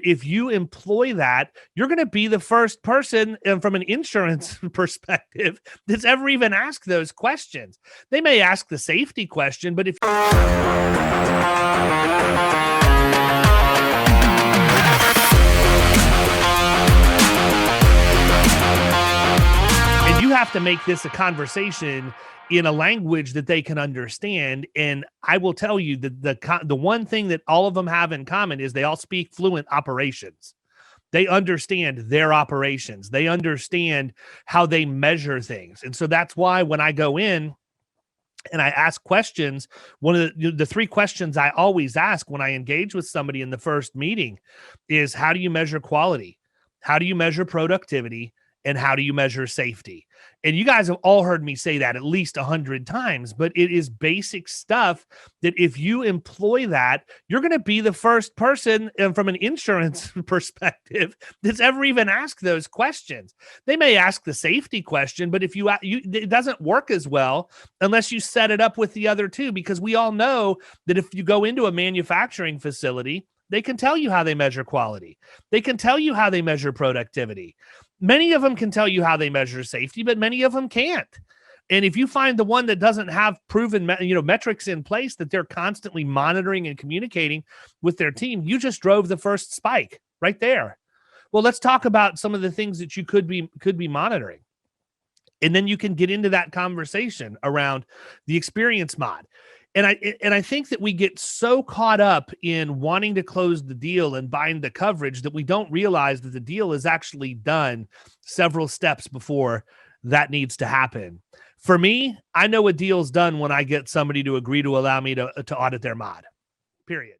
if you employ that, you're going to be the first person from an insurance perspective that's ever even asked those questions. They may ask the safety question, but if you have to make this a conversation in a language that they can understand. And I will tell you that the one thing that all of them have in common is they all speak fluent operations. They understand their operations. They understand how they measure things. And so that's why when I go in and I ask questions, one of the three questions I always ask when I engage with somebody in the first meeting is, how do you measure quality? How do you measure productivity? And how do you measure safety? And you guys have all heard me say that at least 100 times, but it is basic stuff that if you employ that, you're going to be the first person from an insurance perspective that's ever even asked those questions. They may ask the safety question, but if you it doesn't work as well unless you set it up with the other two, because we all know that if you go into a manufacturing facility, they can tell you how they measure quality. They can tell you how they measure productivity. Many of them can tell you how they measure safety, but many of them can't. And if you find the one that doesn't have proven metrics in place that they're constantly monitoring and communicating with their team, you just drove the first spike right there. Well, let's talk about some of the things that you could be monitoring. And then you can get into that conversation around the experience mod. And I think that we get so caught up in wanting to close the deal and bind the coverage that we don't realize that the deal is actually done several steps before that needs to happen. For me, I know a deal's done when I get somebody to agree to allow me to audit their mod, period.